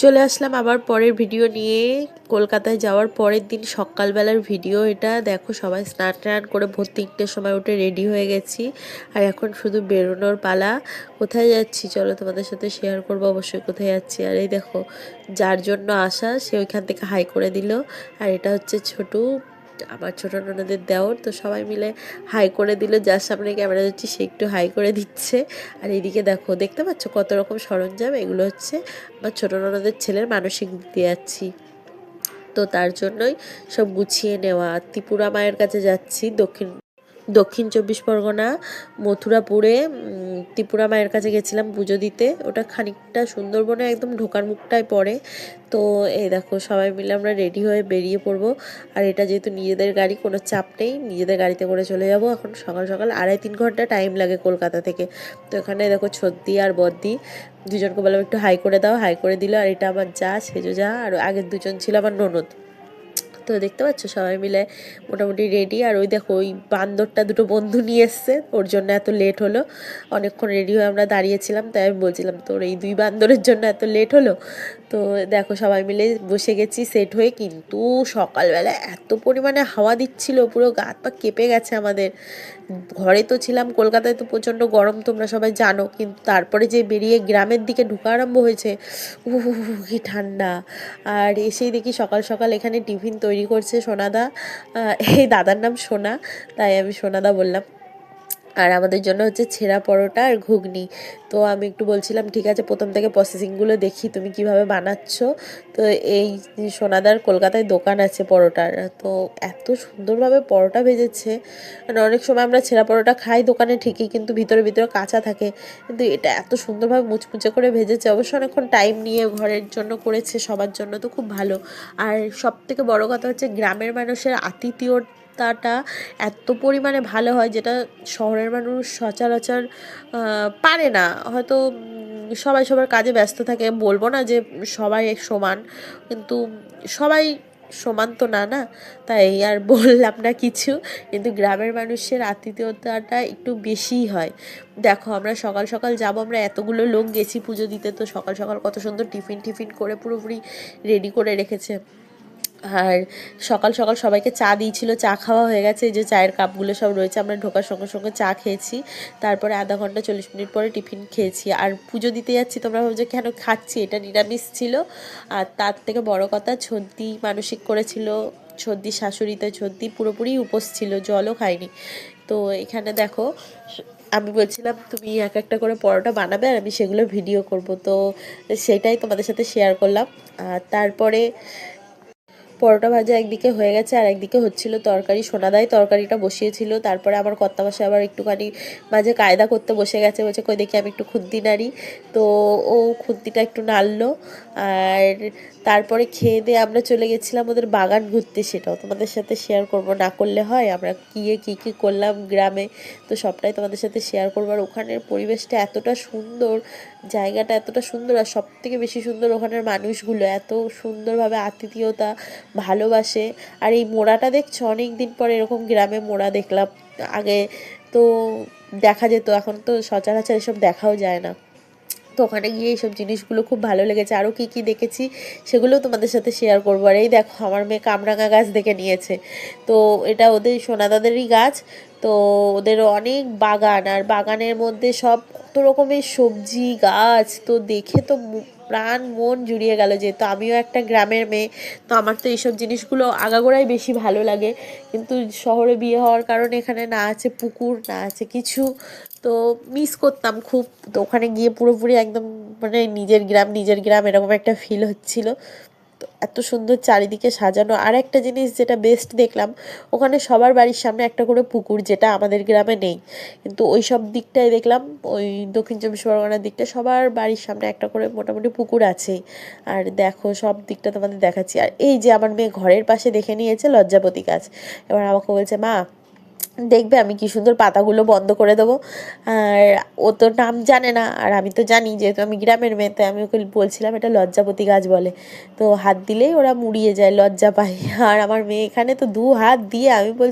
চলে আসলাম আবার পরের ভিডিও নিয়ে। কলকাতায় যাওয়ার পরের দিন সকালবেলার ভিডিও এটা। দেখো সবাই স্নান টান করে ভোর 3টের সময় উঠে রেডি হয়ে গেছি, আর এখন শুধু বেরোনোর পালা। কোথায় যাচ্ছি চলো তোমাদের সাথে শেয়ার করবো অবশ্যই কোথায় যাচ্ছি। আর এই দেখো, যার জন্য আসা সে ওইখান থেকে হাই করে দিল। আর এটা হচ্ছে ছোটু, আমার ছোট ননদের দেওর। তো সবাই মিলে হাই করে দিল, যার সামনে ক্যামেরা যাচ্ছি সে একটু হাই করে দিচ্ছে। আর এইদিকে দেখো, দেখতে পাচ্ছ কত রকম সরঞ্জাম। এগুলো হচ্ছে আমার ছোট ননদের ছেলের মানসিক দিতে যাচ্ছি, তো তার জন্যই সব গুছিয়ে নেওয়া। ত্রিপুরা মায়ের কাছে যাচ্ছি, দক্ষিণ 24 পরগনা মথুরাপুরে। ত্রিপুরা মায়ের কাছে গেছিলাম পুজো দিতে। ওটা খানিকটা সুন্দরবনে একদম ঢোকার মুখটায় পড়ে। তো এই দেখো সবাই মিলে আমরা রেডি হয়ে বেরিয়ে পড়বো। আর এটা যেহেতু নিজেদের গাড়ি, কোনো চাপ নেই, নিজেদের গাড়িতে করে চলে যাব। এখন সকাল সকাল 2.5-3 ঘন্টা টাইম লাগে কলকাতা থেকে। তো এখানে দেখো ছদ্দি আর বদ্দি দুজনকে বললাম একটু হাই করে দাও, হাই করে দিল। আর এটা আমার যা, সেজো যা, আর আগের দুজন ছিল আমার ননদ। তো দেখতে পাচ্ছ সবাই মিলে মোটামুটি রেডি। আর ওই দেখো ওই বান্দরটা দুটো বন্ধু নিয়ে এসছে, ওর জন্য এত লেট হলো। অনেকক্ষণ রেডি হয়ে আমরা দাঁড়িয়েছিলাম, তাই আমি বলছিলাম তোর এই 2 বান্দরের জন্য এত লেট হলো। তো দেখো সবাই মিলে বসে গেছি সেট হয়ে। কিন্তু সকালবেলা এত পরিমাণে হাওয়া দিচ্ছিল, পুরো গা হাত পা কেঁপে গেছে আমাদের। ঘরে তো ছিলাম, কলকাতায় তো প্রচণ্ড গরম তোমরা সবাই জানো, কিন্তু তারপরে যে বেরিয়ে গ্রামের দিকে ঢোকা আরম্ভ হয়েছে, কি ঠান্ডা। আর এসেই দেখি সকাল সকাল এখানে টিফিন তৈরি করছে সোনাদা। এই দাদার নাম সোনা, তাই আমি সোনাদা বললাম। আর আমাদের জন্য হচ্ছে ছেঁড়া পরোটা আর ঘুগনি। তো আমি একটু বলছিলাম ঠিক আছে প্রথম থেকে প্রসেসিংগুলো দেখি তুমি কিভাবে বানাচ্ছ। তো এই সোনাদার কলকাতায় দোকান আছে পরোটার, তো এত সুন্দরভাবে পরোটা ভেজেছে। মানে অনেক সময় আমরা ছেঁড়া পরোটা খাই দোকানে ঠিকই, কিন্তু ভিতরে ভিতরে কাঁচা থাকে, কিন্তু এটা এত সুন্দরভাবে মুচমুচে করে ভেজেছে। অবশ্য অনেকক্ষণ টাইম নিয়ে ঘরের জন্য করেছে, সবার জন্য, তো খুব ভালো। আর সব থেকে বড় কথা হচ্ছে গ্রামের মানুষের আতিথেয়তাটা এত পরিমাণে ভালো হয়, যেটা শহরের মানুষ সচরাচর পারে না হয়তো। সবাই সবার কাজে ব্যস্ত থাকে, বলবো না যে সবাই সমান, কিন্তু সবাই সমান তো না না, তাই আর বললাম না কিছু। কিন্তু গ্রামের মানুষের আতিথেয়তাটা একটু বেশিই হয়। দেখো আমরা সকাল সকাল যাব, আমরা এতগুলো লোক গেছি পুজো দিতে, তো সকাল সকাল কত সুন্দর টিফিন টিফিন করে পুরোপুরি রেডি করে রেখেছে। আর সকাল সকাল সবাইকে চা দিয়েছিল, চা খাওয়া হয়ে গেছে, এই যে চায়ের কাপগুলো সব রয়েছে। আমরা ঢোকার সঙ্গে সঙ্গে চা খেয়েছি, তারপরে আধা ঘন্টা 40 মিনিট পরে টিফিন খেয়েছি। আর পুজো দিতে যাচ্ছি, তোমরা ভাবছো কেন খাচ্ছি, এটা নিরামিষ ছিল। আর তার থেকে বড় কথা, ছদ্দি মানসিক করেছিল, ছদ্দির শাশুড়িতে, ছদ্দি পুরোপুরি উপোস ছিল, জলও খায়নি। তো এখানে দেখো আমি বলছিলাম তুমি এক একটা করে পরোটা বানাবে আর আমি সেগুলো ভিডিও করব, তো সেটাই তোমাদের সাথে শেয়ার করলাম। আর তারপরে পরোটা ভাজা একদিকে হয়ে গেছে, আর একদিকে হচ্ছিল তরকারি। সোনাদাই তরকারিটা বসিয়েছিল, তারপরে আমার কর্তামশাই আবার একটুখানি মাঝে কায়দা করতে বসে গেছে, বলছে কই দেখি আমি একটু খুন্তি নাড়ি। তো ও খুন্তিটা একটু নাড়লো। আর তারপরে খেয়ে দিয়ে আমরা চলে গেছিলাম ওদের বাগান ঘুরতে, সেটাও তোমাদের সাথে শেয়ার করব, না করলে হয়। আমরা গিয়ে কী কী করলাম গ্রামে, তো সবটাই তোমাদের সাথে শেয়ার করবো। আর ওখানের পরিবেশটা এতটা সুন্দর, জায়গাটা এতটা সুন্দর, আর সব থেকে বেশি সুন্দর ওখানের মানুষগুলো এত সুন্দরভাবে আতিথেয়তা, ভালোবাসে। আর এই মোড়াটা দেখছো, অনেক দিন পরে এরকম গ্রামে মোড়া দেখলাম। আগে তো দেখা যেত, এখন তো সচরাচর এসব দেখাও যায় না। তো ওখানে গিয়ে এইসব জিনিসগুলো খুব ভালো লেগেছে। আরও কী কী দেখেছি সেগুলোও তোমাদের সাথে শেয়ার করবো। আর এই দেখো আমার মেয়ে কামরাঙা গাছ দেখে নিয়েছে, তো এটা ওদের সোনাদাদেরই গাছ। তো ওদের অনেক বাগান, আর বাগানের মধ্যে সব কত রকমের সবজি গাছ, তো দেখে তো প্রাণ মন জুড়িয়ে গেল। যেহেতু আমিও একটা গ্রামের মেয়ে, তো আমার তো এইসব জিনিসগুলো আগাগোড়াই বেশি ভালো লাগে। কিন্তু শহরে বিয়ে হওয়ার কারণে এখানে না আছে পুকুর, না আছে কিছু, তো মিস করতাম খুব। তো ওখানে গিয়ে পুরোপুরি একদম মানে নিজের গ্রাম এরকম একটা ফিল হচ্ছিল। তো এত সুন্দর চারিদিকে সাজানো। আর একটা জিনিস যেটা বেস্ট দেখলাম, ওখানে সবার বাড়ির সামনে একটা করে পুকুর, যেটা আমাদের গ্রামে নেই। কিন্তু ওই সব দিকটায় দেখলাম, ওই দক্ষিণ 24 পরগনার দিকটা সবার বাড়ির সামনে একটা করে মোটামুটি পুকুর আছেই। আর দেখো সব দিকটা তোমাদের দেখাচ্ছি। আর এই যে আমার মেয়ে ঘরের পাশে দেখে নিয়েছে লজ্জাপতি গাছ, এবার আমাকে বলছে মা দেখবে আমি কি সুন্দর পাতাগুলো বন্ধ করে দেবো। আর ও তো নাম জানে না, আর আমি তো জানি, যেহেতু আমি গ্রামের মেয়ে, তাই আমি ওকে বলছিলাম এটা লজ্জাপতি গাছ বলে। তো হাত দিলেই ওরা মুড়িয়ে যায়, লজ্জা পায়। আর আমার মেয়ে এখানে তো 2 হাত দিয়ে আমি বলছি